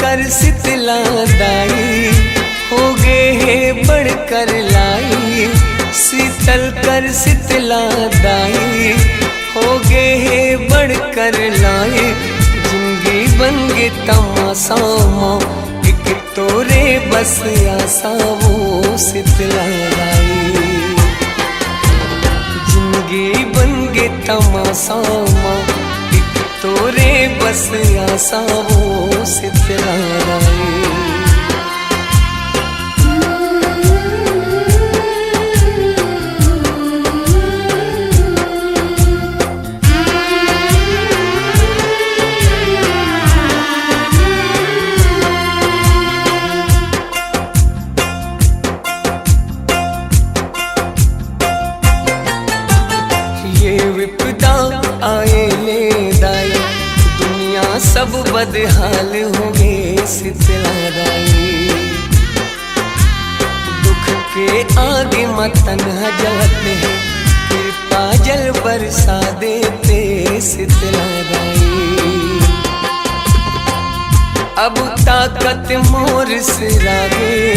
कर शीतला दाई, हो गे है बढ़कर लाई। शीतल कर शीतला दाई, हो गे है बढ़कर लाई। जिंदगी बन गे तमाशा माँ, एक तोरे बस आसा वो शीतला दाई। जिंदगी बन गे तमाशा माँ, एक तोरे बस आसा वो शीतला दाई। विपदा आए ले दाई, दुनिया सब बदहाल हो गए शीतला दाई। दुख के आगे मतन जलते हैं, कृपा जल बरसा देते शीतला दाई। अब ताकत मोर सिरागे,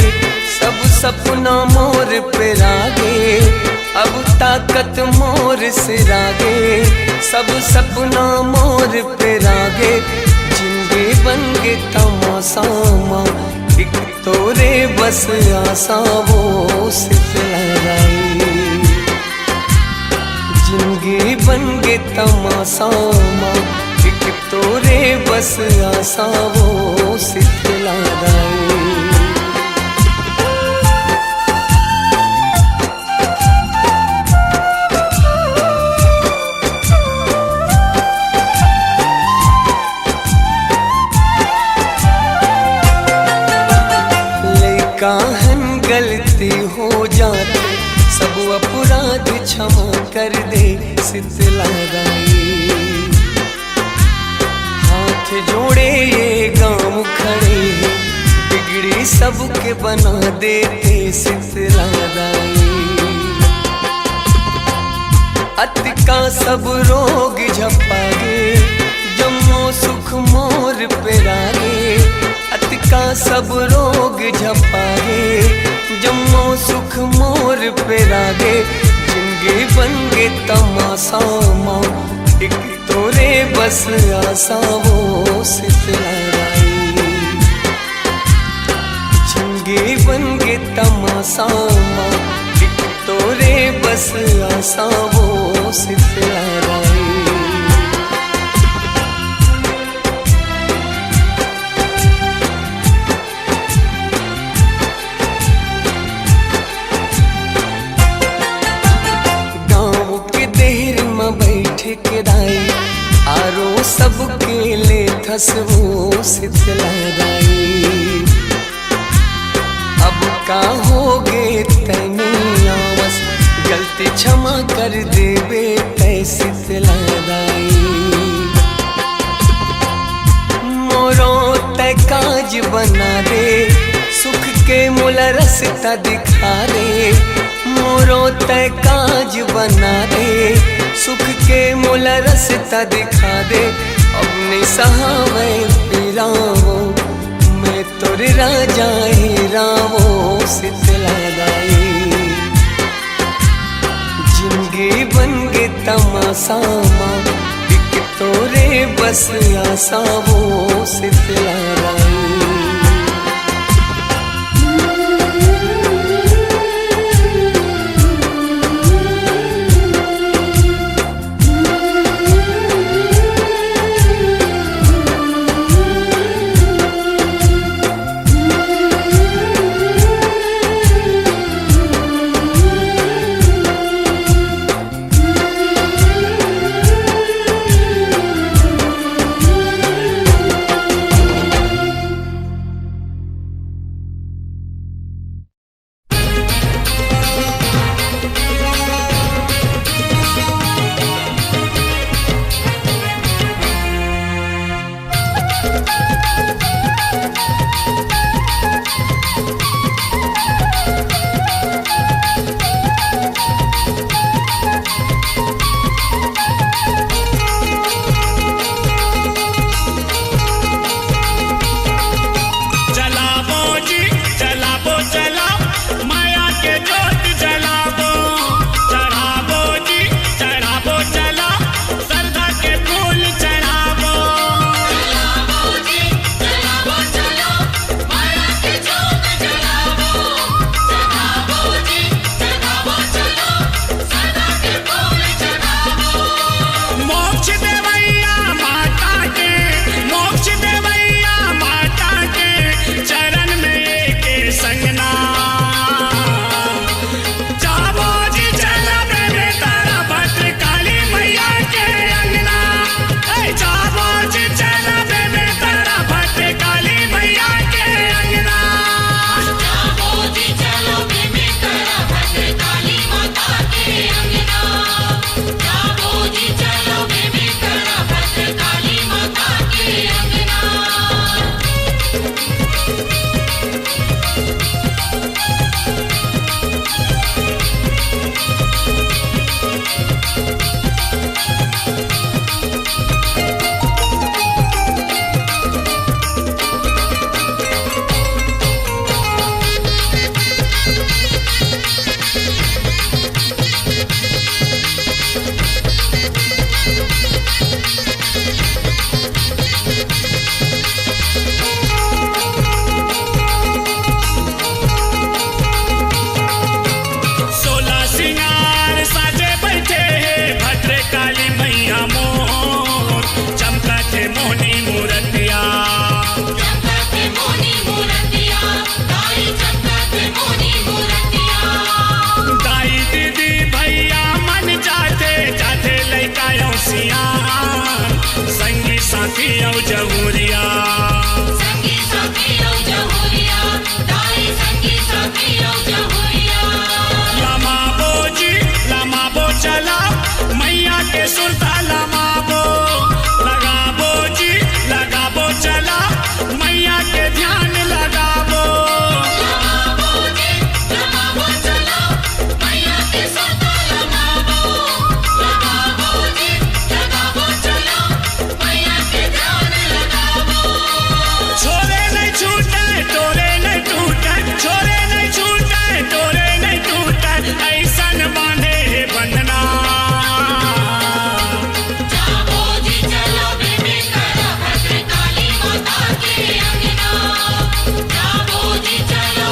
सब सपना मोर पे रागे। अब ताकत मोर सिरागे, सब सपना मोर पे रागे। जिंदगी बन गे तमाशा माँ, एक तोरे बस आसा वो शीतला दाई। जिंदगी बन गे तमाशा माँ, एक तोरे बस आसा वो शीतला दाई। काहन गलती हो जाती, सब अपराध क्षमा कर दे शीतला दाई। हाथ जोड़े ये गांव खड़े, बिगड़ी सबके बना देते शीतला दाई। अति का सब रोग झपागे, जम्मो सुख मोर पे रागे। अति का सब रोग झपागे, जम्मो सुख मोर पे रागे। जिंदगी बन गे तमाशा माँ, एक तोरे बस आसा वो शीतला दाई। जिंदगी बन गे तमाशा माँ, एक तोरे बस आसा वो शीतला दाई। बैठे के दाई, आरो सबके ले थस वो शीतला दाई। अब का हो गे तैनी आवस, गलती क्षमा कर देवे तै शीतला दाई। मोरो तै काज बना दे, सुख के मूल रास्ता दिखा दे। मोरो तै काज बना दे, सुख के मूल रास्ता दिखा दे। अब नहीं सहावे पीरावो, मैं तोरे राजा ही रावो शीतला दाई। जिंदगी बन गे तमाशा माँ, एक तोरे बस आसा वो शीतला दाई। मैया के ध्यान लगावो। छोरे नहीं छूटे तोरे नहीं टूटे, छोरे नहीं छूटे तोरे नहीं टूटे, ऐसन बांधे हे बंधना। चलो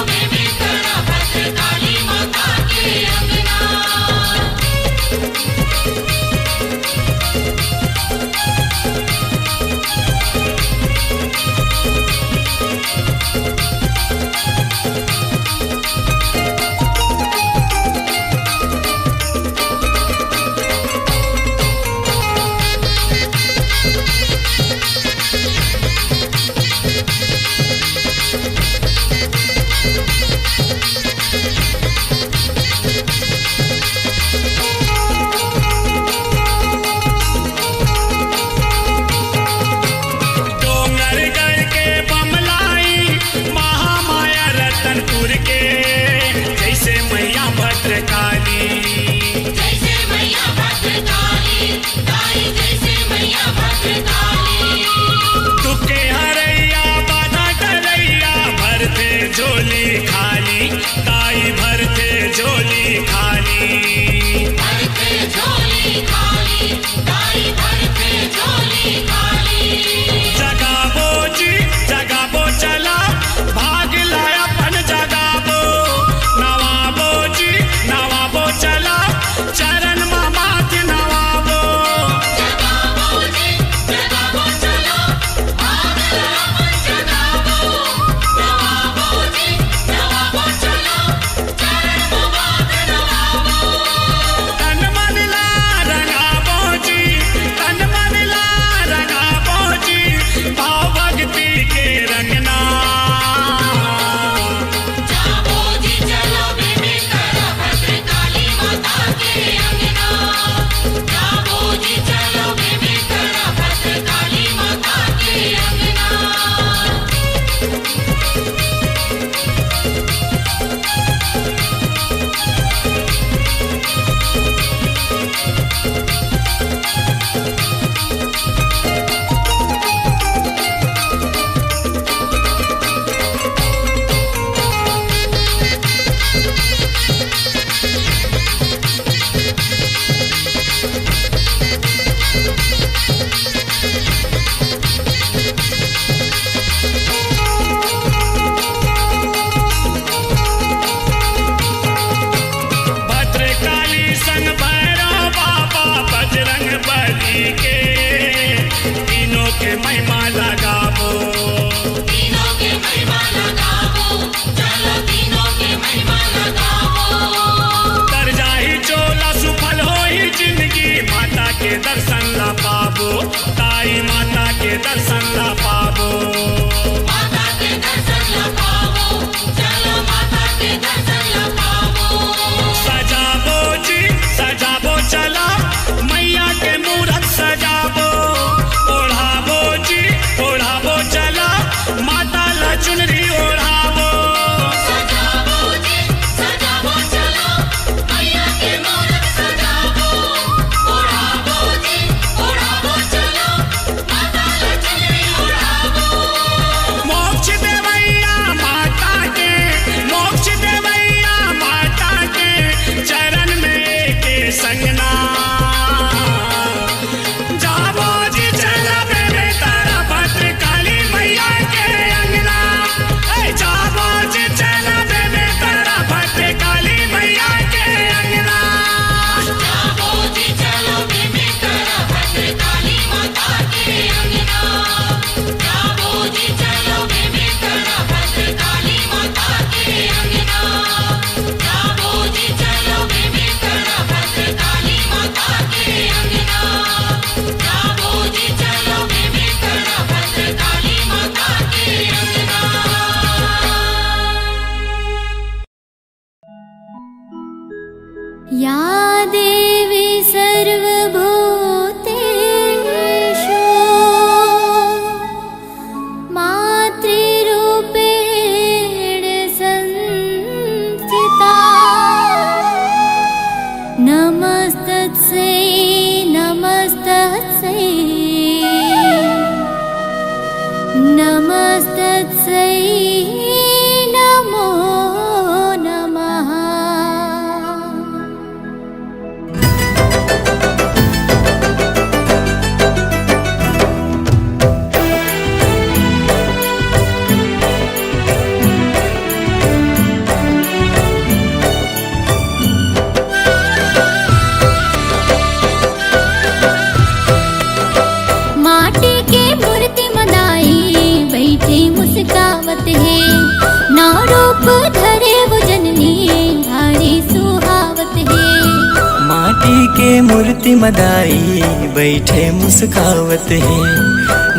मूर्ति मदाई बैठे मुस्कावत है,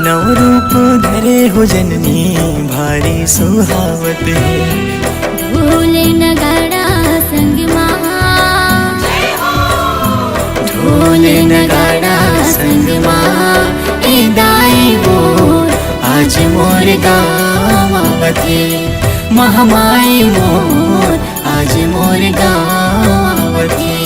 नव रूप धरे हो जननी भारी सुहावत है। ढोल नगाड़ा संग माँ, ढोल नगाड़ा संग माँ, ए दाई मोर आज मोर गावते, महामाई मोर आज मोर गावते।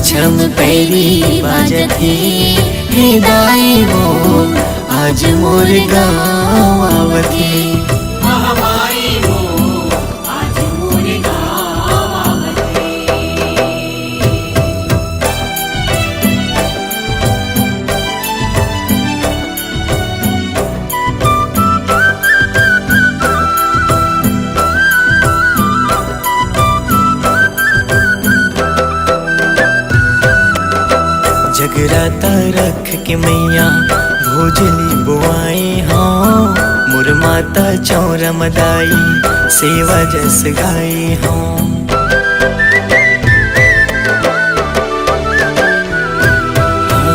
छम पैरी बाजती, हे दाई मोर आज मोर गावती, महामाई मोर आज मोर गावती। जगराता रख के मैया भोजली बुआए हाँ, मोर माता चौरा मदाई सेवा जस गाए हाँ।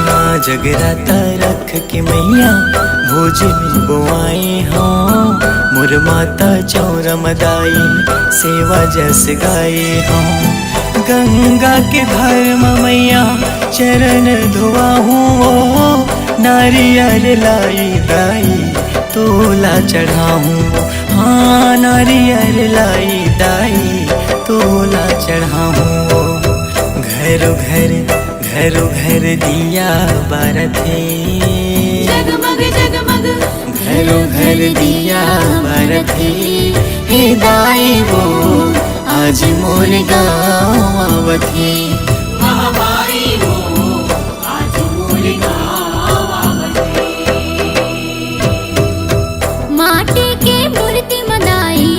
हाँ जगराता रख के मैया भोजली बुआए हाँ, मोर माता चौरा मदाई सेवा जस गाए हाँ। गंगा के धर्म मैया चरण धोआहूँ, नारियल लाई दाई तोला चढ़ाऊँ, हाँ नारियल लाई दाई तोला चढ़ाऊँ। घरों घर दिया बारते, जगमग जगमग घरों घर दिया बारते, हे दाई वो आज मोर गावती, महामाई मोर आज मोर गावती। माटी के मूर्ति मदाई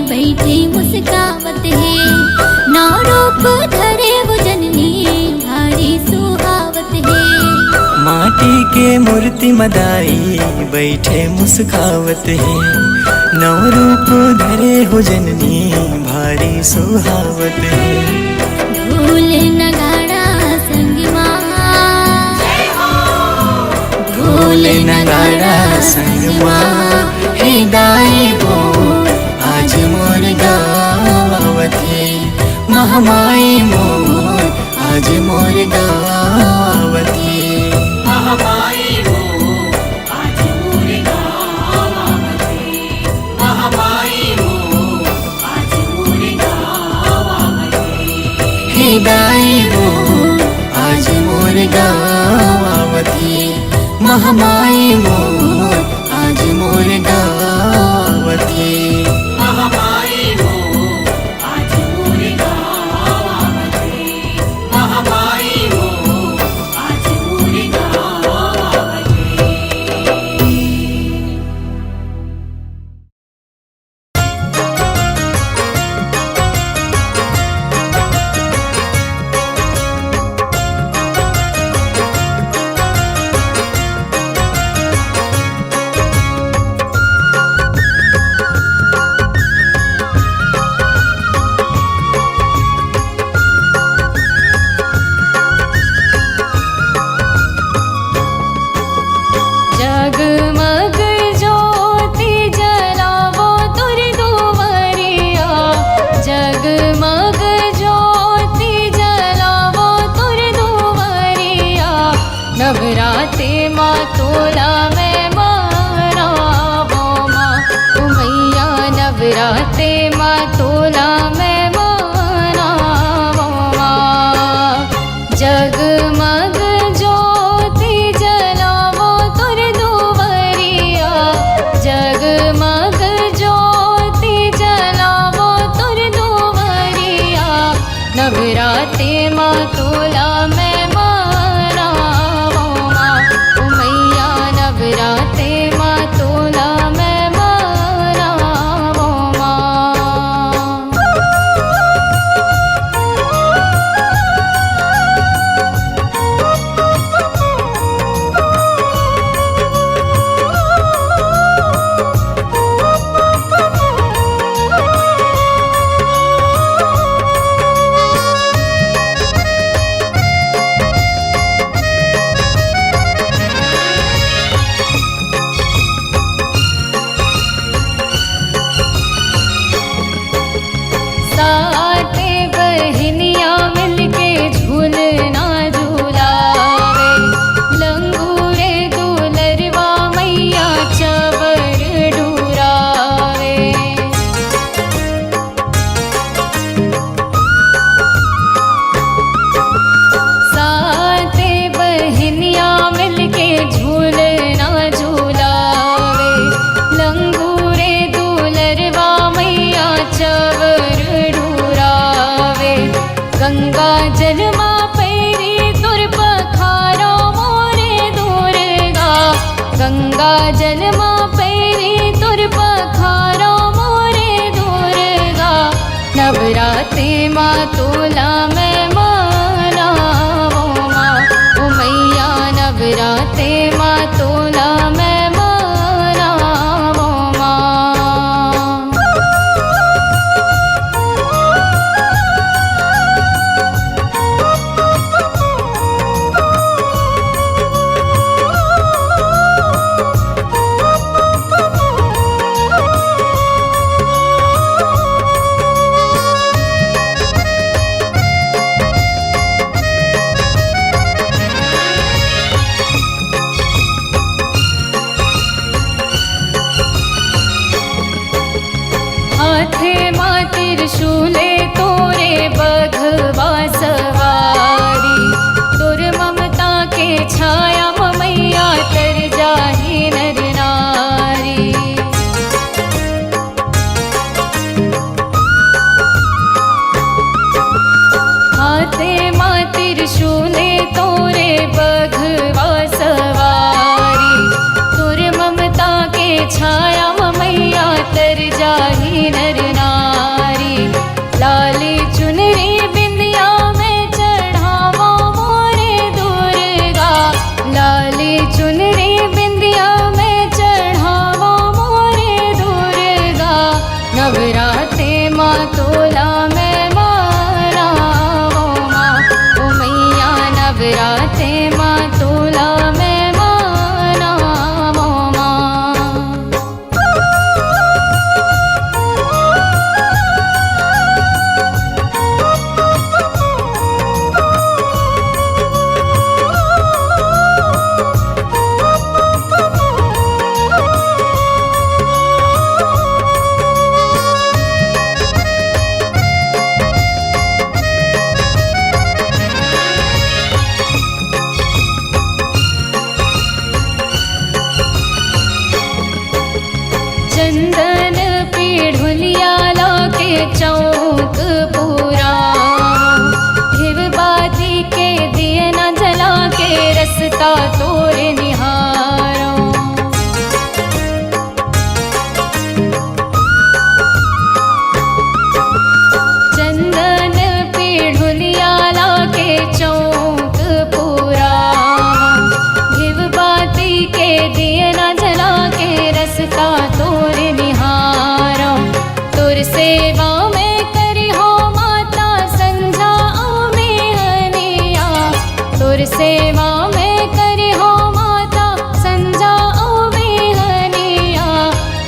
बैठे मुस्कावत है, नौ रूप धरे वो जननी भारी सुहावत है। माटी के मूर्ति मदाई बैठे मुस्कावत है, नौ रूप धरे हो जननी भारी सुहावत है। ढोल नगाड़ा संग माँ, ढोल नगाड़ा संग माँ, हे दाई मोर आज मोर गावती, महामाई मोर आज मोर गावती, महामाई मोर आज मोर गावती, महामाई मोर आज मोर गावती, हे दाई मोर आज मोर गावती, महामाई मोर आज मोर गावती, महामाई मोर आज मोर गावती, महामाई मोर आज मोर गावती। जगमग ज्योति जलावो तुर दुवरिया, जगमग ज्योति जलावो तुर दुवरिया। नवरात्रि माँ तोला मैं मनावो माँ, ओ मैया नवरात्रि माँ तोला मैं मनावो माँ। साते बहनियाँ मिलके झूलना झूलावे, लंगूरे दुलरवा मैया चवर डुरावे। साते बहनियाँ मिलके झूलना झूलावे, लंगूरे दुलरवा मैया चवर डुरावे। गंगा जल माँ पैरी तुर पखारो मोरे दुर्गा, गंगा जल माँ पैरी तुर पखारो मोरे दुर्गा। नवरात्रि माँ तोला मैं मनावो माँ, ओ मैया नवरात्रि माँ तोला मैं मनावो माँ। हाथे माँ त्रिशूले तोरे बघवा सवारी, तुर ममता के छाया मैया तर जाही नर नारी। हाथे माँ त्रिशूले तोरे बघवा सवारी, तुर ममता के छाया मैया तर जाही नर नारी। लाली चुनरी बिंदिया में चढ़ावो मोरे दुर्गा, लाली चुनरी बिंदिया में चढ़ावो मोरे दुर्गा। नवरात्रि माँ तोला मैं मनावो माँ, ओ मैया नवरात्रि माँ तोला मैं मनावो माँ। चंदन पीढ़ुलिया लाके चौक पूरा, घिव बाती के दिए न जला के रसता तोरे निहारो। चंदन पीढ़ुलिया लाके चौक पूरा, घिव बाती के दिए न जला के रसता तोरे निहारो। तुर सेवा में करी हो माता संझा में हनिया, तुर सेवा में करी हो माता संझा में हनिया।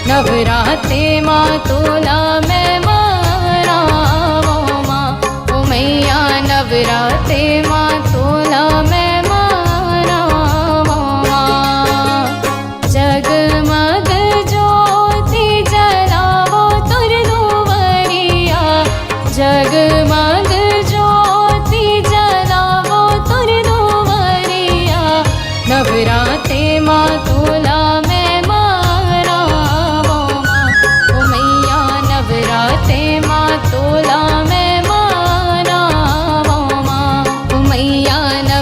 नवरात्रि माँ तोला मैं मनावो माँ, ओ मैया नवरात्रि माँ तोला मैं मनावो माँ। जगमग ज्योति जलावो तुर दुवरिया, जगमग ज्योति जलावो तुर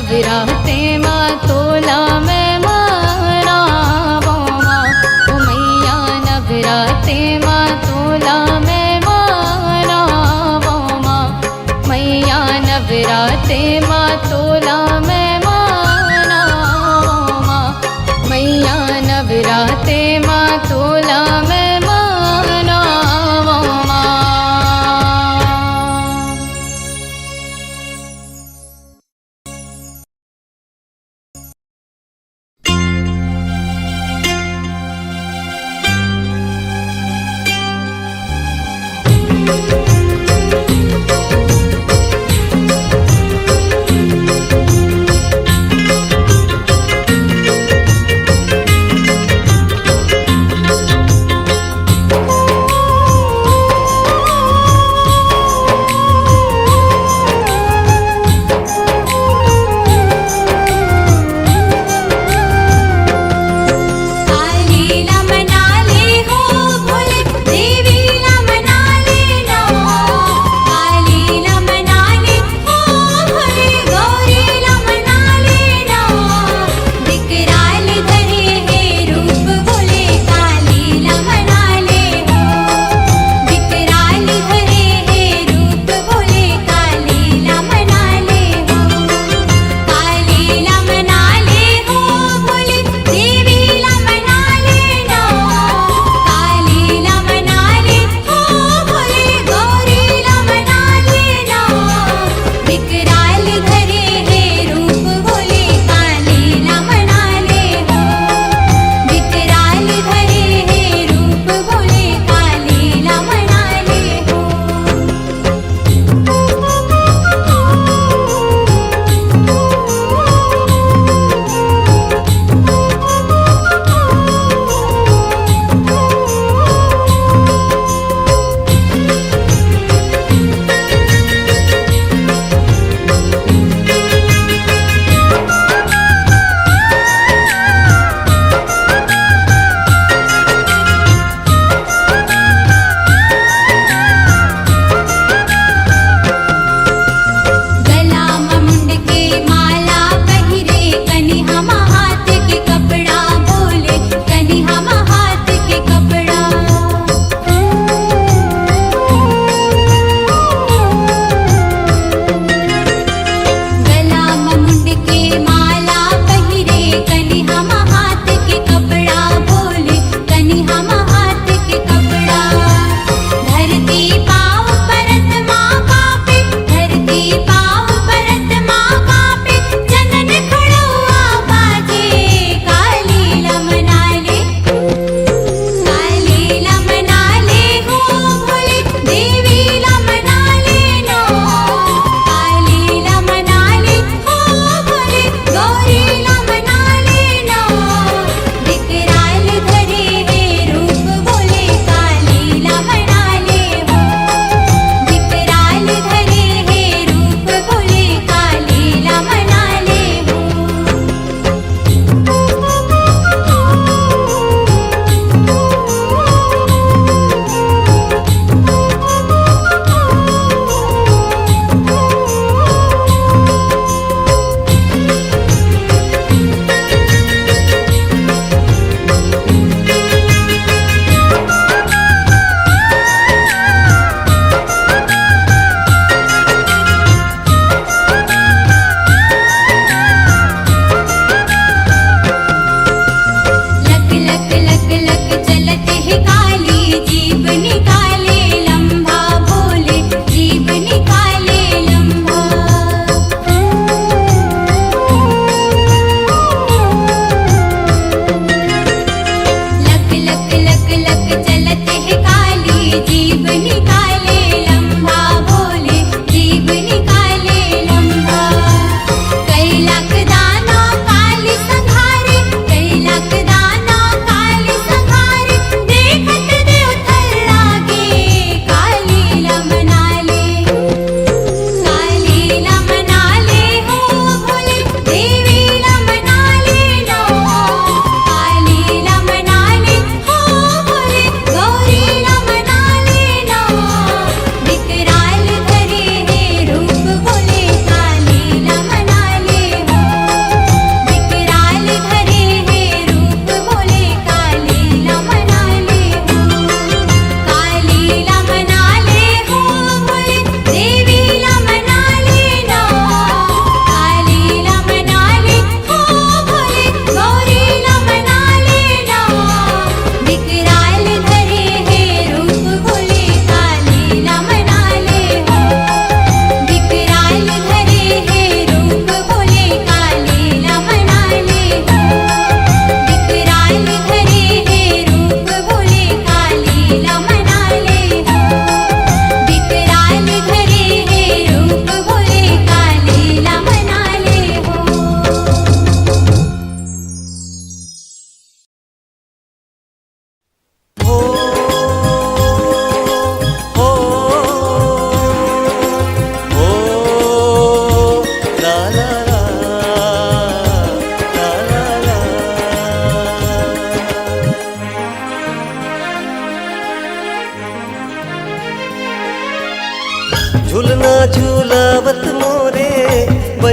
नवराते माँ तोला मैं मनावो माँ, ओ मैया नवराते माँ तोला मैं मनावो माँ, मैया नवराते माँ तोला मैं मनावो माँ, मैया नवराते माँ तोला मैं मनावो माँ।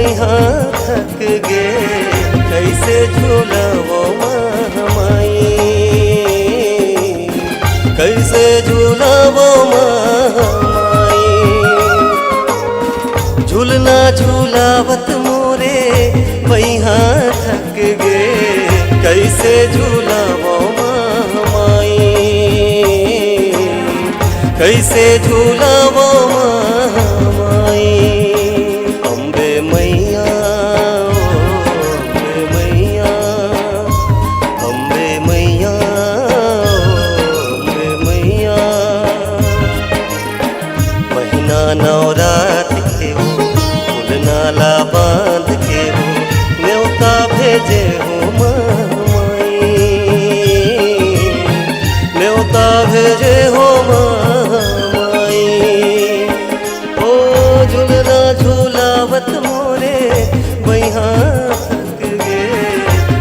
बैहा थक गे कैसे झूलावो माई, कैसे झूलावो माई। झूलना झूलावत मोरे बैहा थक गे कैसे झूलावो माई, कैसे झूलावो माई। अम्बे मैया अम्बे मैया अम्बे मैया अम्बे मैया। महीना नवरात के हो फूल नाला बांध के हो न्योता भेजे हो माई, न्योता भेजे हो माई। ओ झूलना झूलावत मोरे बैहा थक गे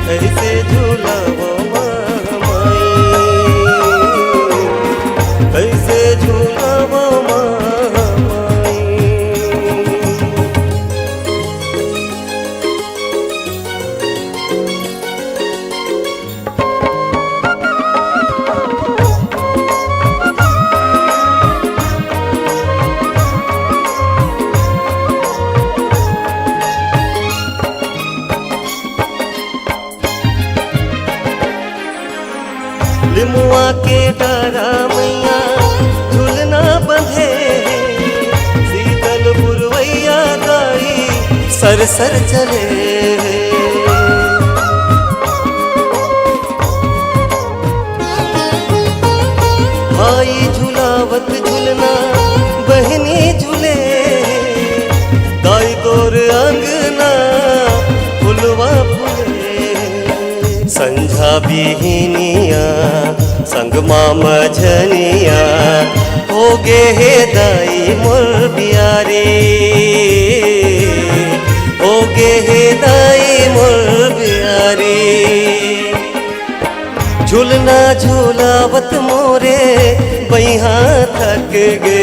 कैसे झूलावो माई, कैसे झूलावो माई। लिमुआ के डारा मैया झूलना बंधे, शीतल पुरवैया गाई सर सर चले। भाई झूलावत झूलना बहनी झूले, दाई तोर अंगना फुलवा फूले। संझा बिहनिया संग मामा झनिया हो गे हे दाई मोर बियारी, हो गे हे दाई मोर बियारी। झूलना झूलावत मोरे बैहा थक गे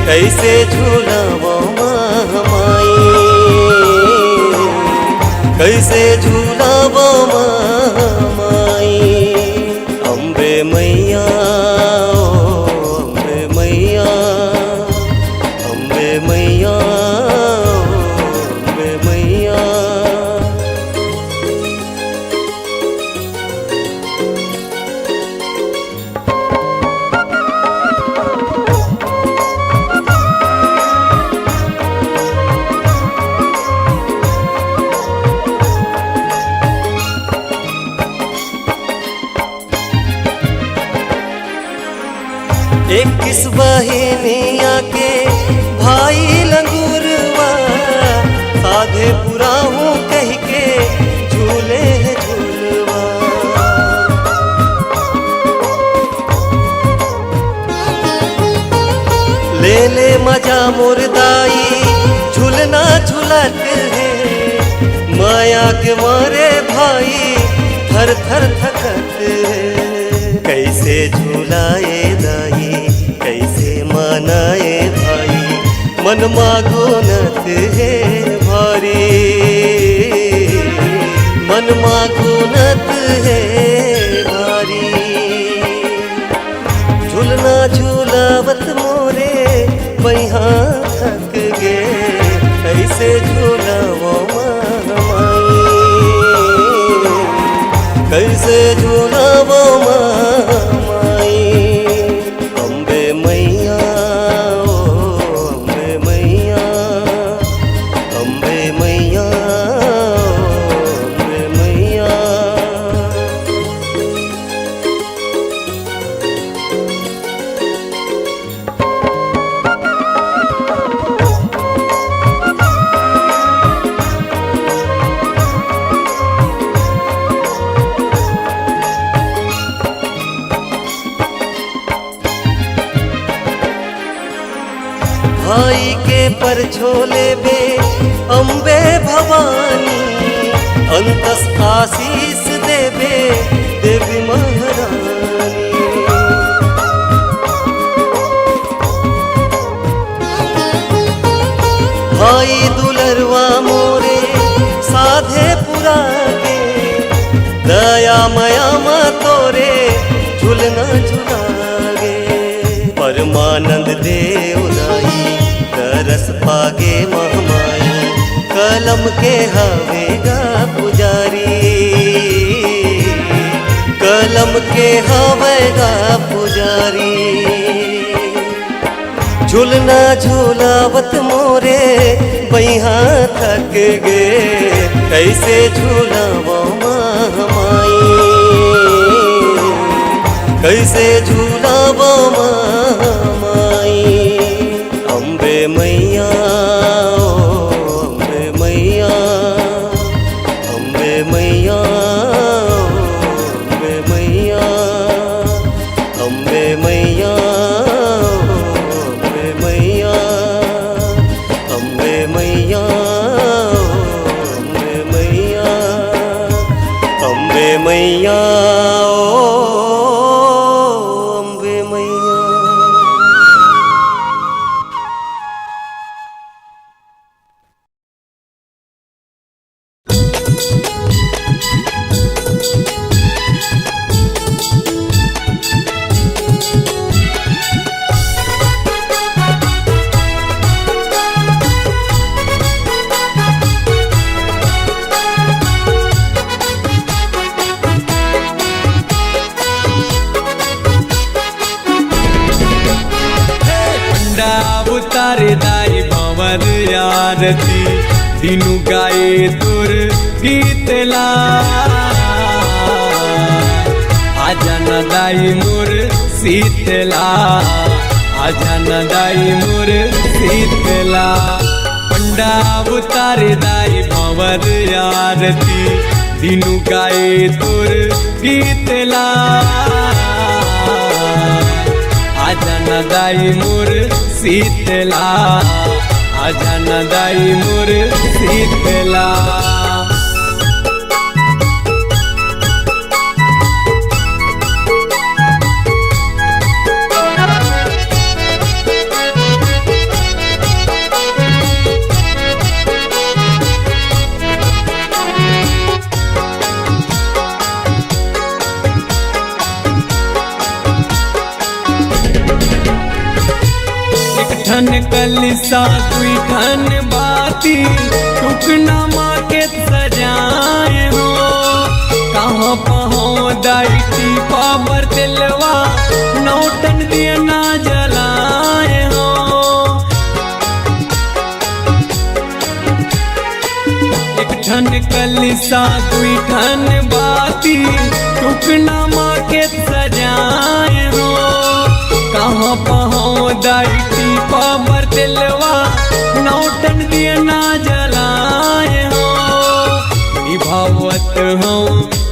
कैसे झूलावो माई, कैसे झूलावो माई। अम्बे मैया अम्बे मैया अम्बे मैया अम्बे मैया। इक्कीस बहनिया के भाई लंगूरवा साधे पूरा हूँ कह के झूले है झूलवा। ले ले मजा मुर्दाई झूलना झूलत है, माया के मारे भाई थर थर थकत है। कैसे झूलाए दाई कैसे मनाए भाई मन मागोनत है भारी, मन मागोनत है भारी। झूलना झूलावत मोरे बैहा थक गे कैसे झूलावो माई, कैसे झूलावो माई। अम्बे मैया अम्बे मैया अम्बे मैया अम्बे मैया। भाई के पर झोले बे अम्बे भवानी, अंतस आशीष देवे देवी महारानी। भाई दुलरवा मोर रामयाम तोरे झूलना झुलागे। परमानंद देवदाई तरस पागे महमाई, कलम के हवेगा पुजारी, कलम के हवेगा पुजारी। झूलना झूलावत मोरे बैहा थक गे, कैसे झूलावो महमाई, कैसे झूलावो महमाई। अम्बे मैया अम्बे मैया, अम्बे मैया अम्बे मैया, अम्बे मैया अम्बे मैया, अम्बे मैया अम्बे मैया, अम्बे मैया अम्बे मैया। तारे दाई भंवर आरती, दिनु गाए तुर गीतला। आजा न दाई मोर शीतला, आजा न दाई मोर शीतला। पंडा उतारे दाई भंवर आरती, दिनु गाए तुर गीतला। आजा न दाई मोर शीतला, आजा न दाई मोर शीतला। ठन कलिसा तुई ठन बाती, टुकना माँ के सजाए हो। कहाँ पहुँ दाई पावर दिलवा, नौटन दिया ना जलाए हो। एक ठन कलिसा तुई ठन बाती, टुकना माँ के सजाए हो। कहाँ पहुँ दाई पावर दिलवा, नौटन दिया ना जलाए हो। निभावत हूँ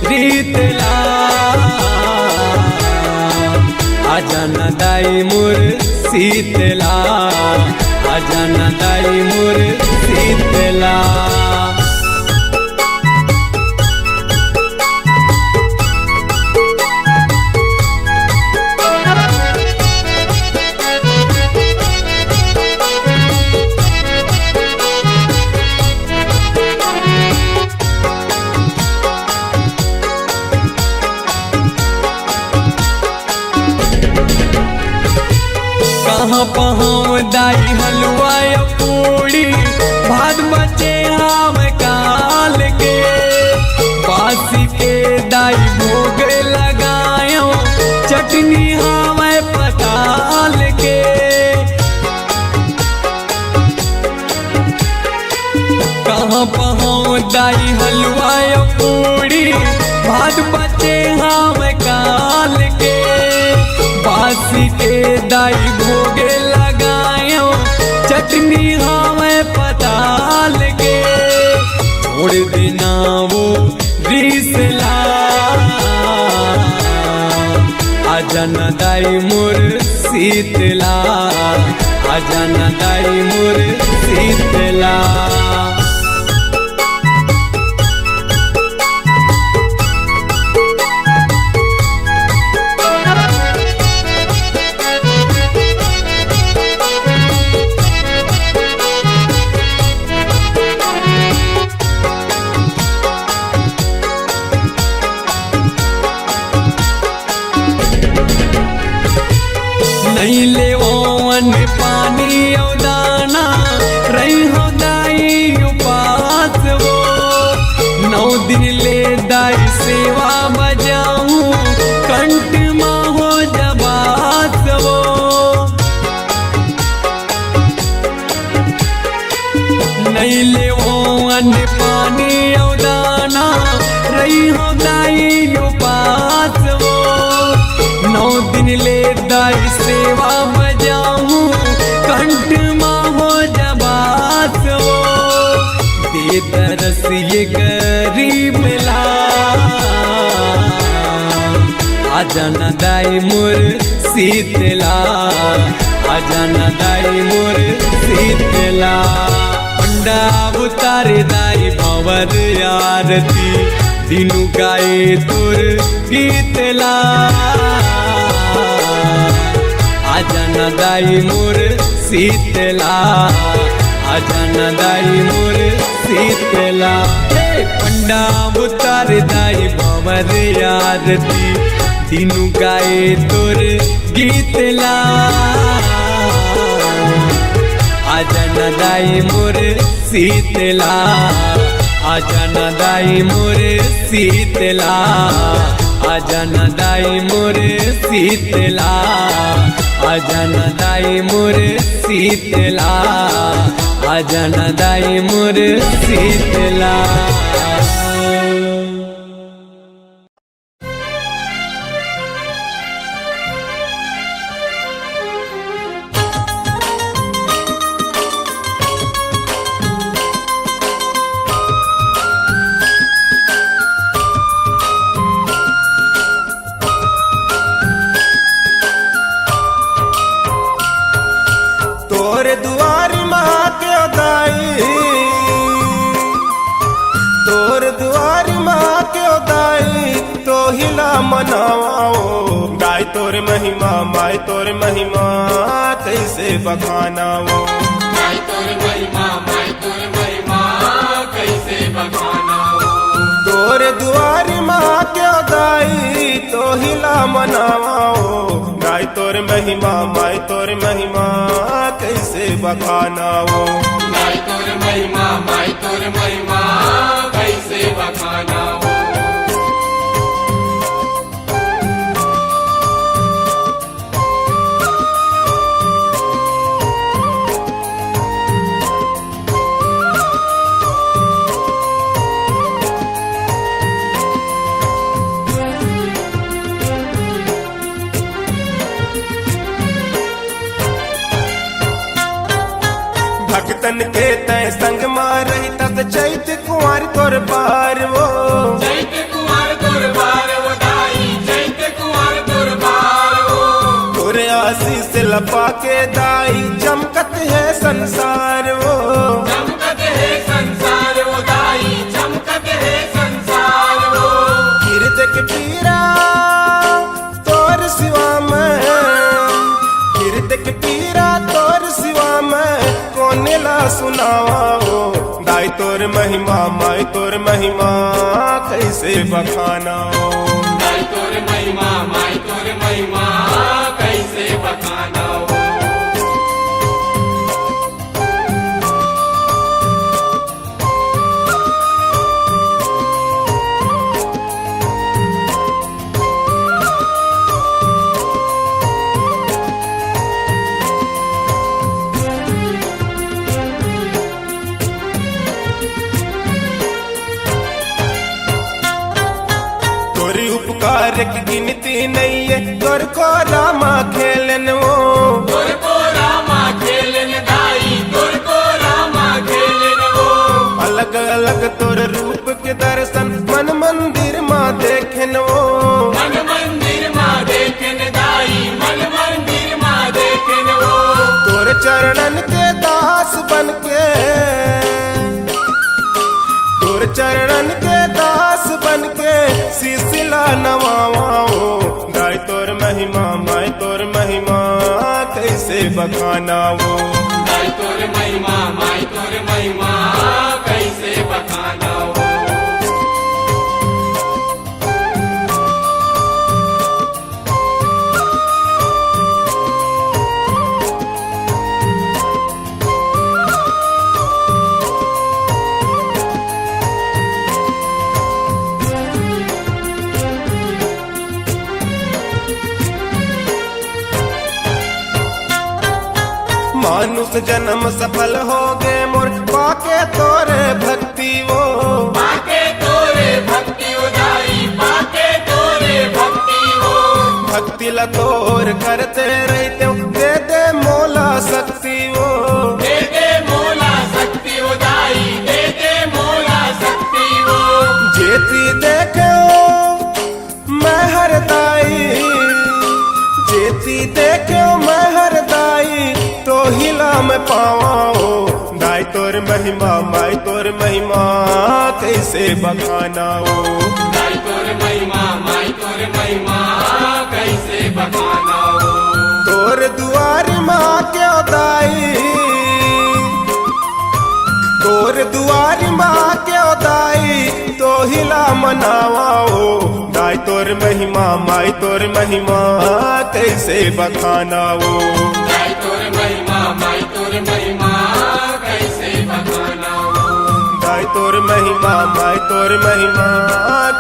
रीतला, आजा न दाई मोर शीतला, आजा न दाई मोर शीतला। कहाँ पहुँ दाई हलवा पूड़ी, भात बचे हम काल के। बासी के दाई भोग लगायो, चटनी हमें पताल के। कहाँ पहुँ दाई हलवा पूड़ी, भात बचे हम काल के। बासी के दाई भोगे लगायो, चटनी हमें पताल के। छोड़ देना वो रीसला, आजा न दाई मोर शीतला, आजा न दाई मोर शीतला। पानी और दाना रही हो दाई उपास वो 9 दिन ले दाई सेवा बजाऊं कंठ माँ हो जबास वो दे तरस ये गरीब ला आजा न दाई मोर शीतला आजा न दाई मोर शीतला पंडा उतारे दाई भंवर आरती दिनु गाए तोर गीतला आजा न दाई मोर शीतला आजा न दाई मोर शीतला पंडा उतारे दाई भंवर आरती दिनु गाए तोर गीतला आजा न दाई मोर शीतला आजा न दाई मोर शीतला आजा न दाई मोर शीतला आजा न दाई मोर शीतला आजा न दाई मोर शीतला तोर महिमा माय तोर महिमा कैसे बखाना वो माय तोर महिमा कैसे बखाना वो तोर दुआरी माँ क्यों दाई तो हिला मनावाओ गाय तोर महिमा माय तोर महिमा कैसे बखाना वो माय तोर महिमा कैसे बखाना वो भक्तन के तय संग मारही तत चैत कुंवर तोर पार वो चैत कुंवर तोर पार वो दाई चैत कुंवर तोर पार वो तोर आशीष लपा के दाई चमकत है संसार वो चमकत है संसार वो दाई चमकत है संसार वो कीर्त के पीरा तोर सिवा में कीर्त के पीरा तोर सिवा में कोने ला सुनावा दाई तोर महिमा माय तोर महिमा कैसे बखाना दाई तोर महिमा माय तोर महिमा कैसे बखाना उपकार की गिनती नहीं है तोर को रामा खेलन वो तोर को रामा खेलन दाई तोर को रामा खेलन वो अलग अलग तोर रूप के दर्शन मन मंदिर माँ देखन वो मन मंदिर माँ देखन दाई मन मंदिर माँ देखन वो तोर चरणन के दास बन के तोर चरणन के दास बन के सिलसिला नवाओ गाय तोर महिमा माय तोर महिमा कैसे बखाना वो गाय तोर महिमा माय तोर महिमा कैसे बखाना वो मानुष जन्म सफल हो गए मोर पाके तोरे भक्ति वो करते रहते दे दे मोला शक्ति वो दे दे मोला शक्ति वो दाई दे दे मोला शक्ति वो जेती देखे मैं हरदाई जेती देखे मैं हरदाई तो हिला में पावाओ दाई तोर महिमा माई तोर महिमा कैसे बखानाओ दाई तोर महिमा माई तोर महिमा कैसे बखाना हो तोर दुआर माँ क्यों दाई तोर दुआर माँ क्यों दाई तो हिला मनावाओ दाई तोर महिमा माई तोर महिमा कैसे बखानाओ दाई तोर महिमा माई तोर महिमा कैसे बखाना हो दाई तोर महिमा माई तोर महिमा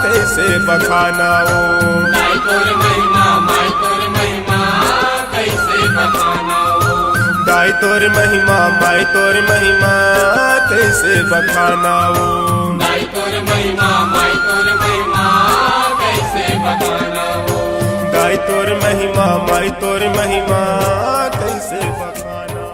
कैसे बखानाओ दाई तोर महिमा माई तोर महिमा कैसे बखाना हो दाई तोर महिमा माई तोर महिमा कैसे बखानाओ दाई तोर महिमा माई तोर महिमा कैसे बखाना हो दाई तोर महिमा माई तोर महिमा कैसे बखानाओ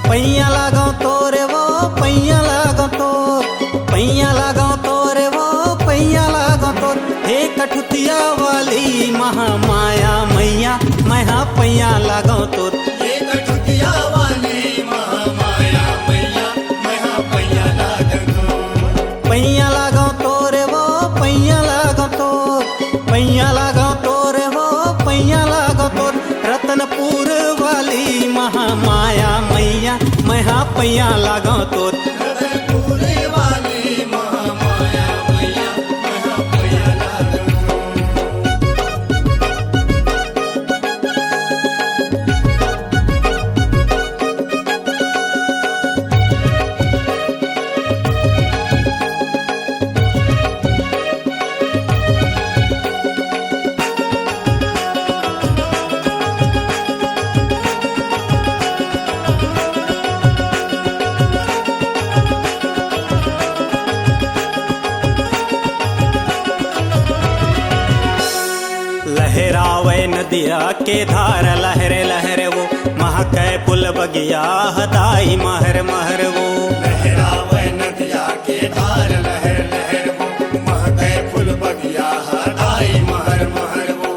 पैया लागो तोरे वो पैया लागो तोर पैया लागो तोरे वो पैया लागो तोर हे कठुतिया वाली महामाया मैया महा पैया लागो तोर ये कठुतिया वाली महामाया मैया महा पैया लागो पैया लागो तोरे वो पैया लागो तोर पैया लागो तोरे वो पैया लागो तोर रतनपुर वाली महामाया मैया महा पैया लागो तोर पूरे वाली महामाया मैया महा पैया लागो लहरावे नदिया के धार लहरे लहरे वो महकै पुल बगिया हदाई महर महर वो लहरावे नदिया के धार लहर लहर वो महके फूल बगिया हदाई महर महर वो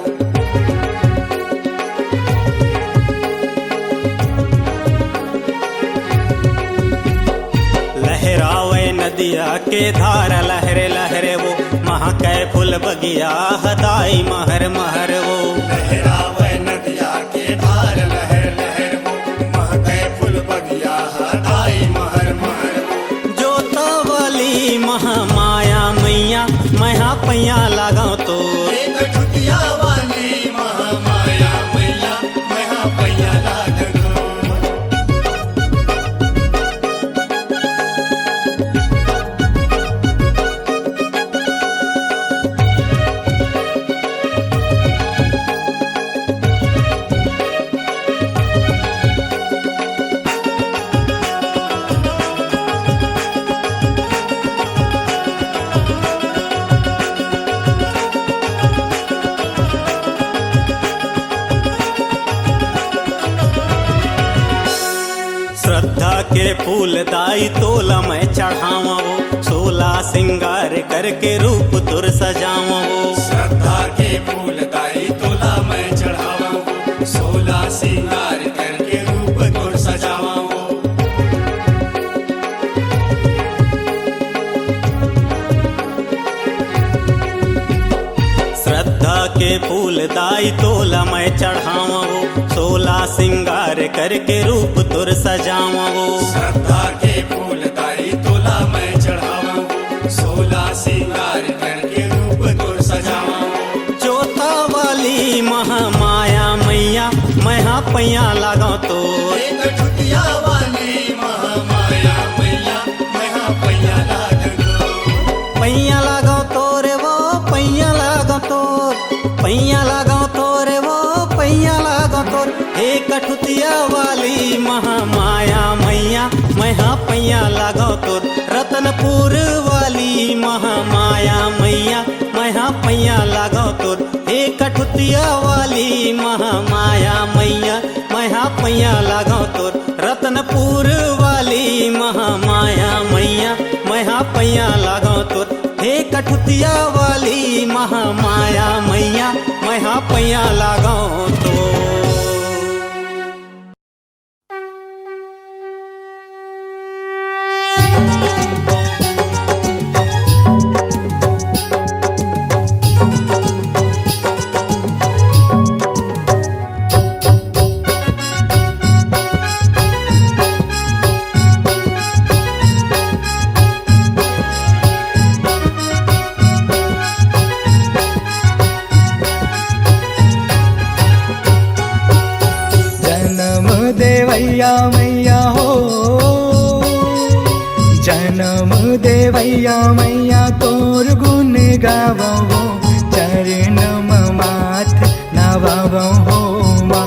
लहरावे नदिया के धार लहरे लहरे वो महकै फुल बगिया हदाई महर महर वो लहरावे नदिया के धार लहर लहर वो महके फूल बगिया हदाई महर महर वो जोता वाली महामाया मैया महा पैया लागो तो एक कठुतिया वाली महामाया मैया महा पैया लागो श्रद्धा के फूल दाई तोला मैं चढ़ावा वो सोला सिंगार करके रूप तुर सजावा वो श्रद्धा के फूल दाई तोला मैं चढ़ावा वो सोला सिंगार करके रूप तुर सजावा वो श्रद्धा के फूल दाई तोला मैं चढ़ावा वो सोला सिंगार करके रूप तुर सजावा वो श्रद्धा के फूल दाई तोला मैं चढ़ावा वो सोला सिंगार करके रूप तुर सजावा वो जोता वाली महामाया मैया महा पैया लागो तो एक कठुतिया वाली महामाया मैया महा पैया लागो पैया लागो तो कठुतिया वाली महामाया मैया मैं पैया लागो तोर रतनपुर वाली महामाया मैया मैं पैया लागो तोर हे कठुतिया वाली महामाया मैया मैं पैया लागो तोर रतनपुर वाली महामाया मैया मैं पैया लागो तोर हे कठुतिया वाली महामाया मैया मैं पैया लागो तोर। देवैया मैया हो जन्म देवैया मैया तोर गुण गावो हो चरण माथ नवावो हो माँ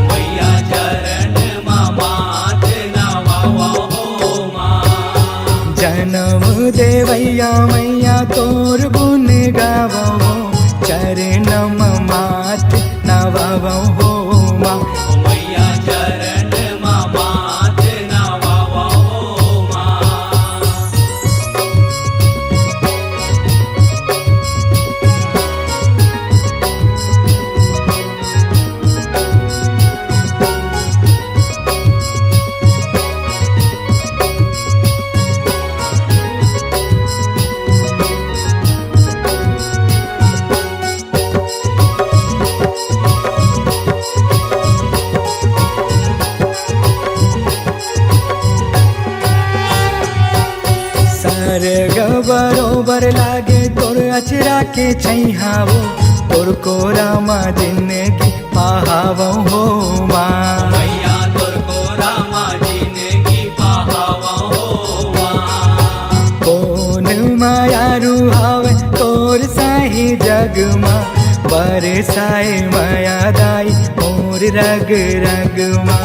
मैया चरण माथ नवावो हो माँ। जन्म देवैया मैया तोर गुण गावो हो चरण माथ नवावो हो माँ मैया चरण माथ नवावो हो माँ। सरग बरोबर लागे तोर अचरा के छैहावो तोर कोरामा जिंदगी पाहावो हो माँ मैया तोर कोरामा जिंदगी पाहावो हो माँ। कौन माया रुहावे तोर साही जग माँ बरसाए माया दाई मोर रग रग माँ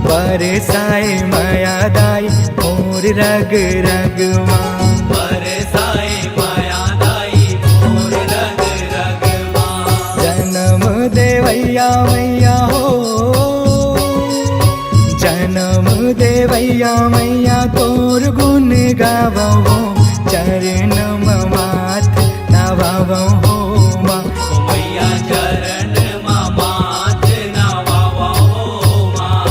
बरसाए माया दाई मोर रग रग माँ बरसाए माया दाई मोर रग रग माँ। जन्म देवैया मैया हो जन्म देवैया मैया तोर गुण गावो हो चरण माथ नवावो हो माँ मैया चरण माथ नवावो हो माँ।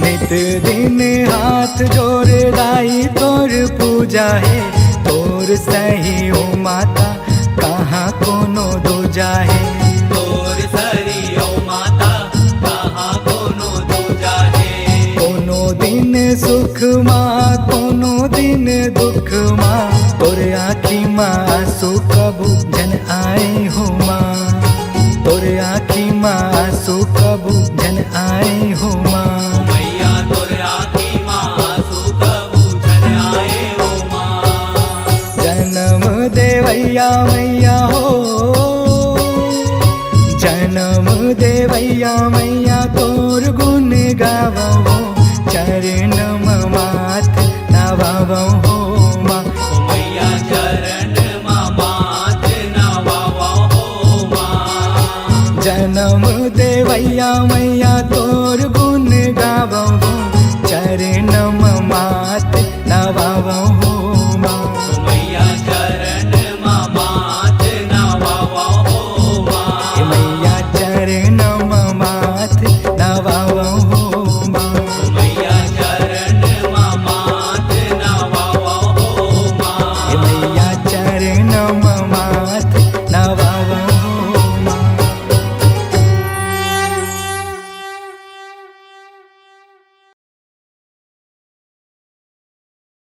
नित दिन हाथ जोड़ दाई तोर पूजा है तोर सही हो माता कहाँ कोनो दूजा है तोर सरी ओ माता कहाँ कोनो दूजा है। कोनो दिन सुख माँ कोनो दिन दुख माँ तोर आखी माँ आंसू कबू जन आए हो माँ तोर आखी माँ आंसू कबू जन आए हो माँ।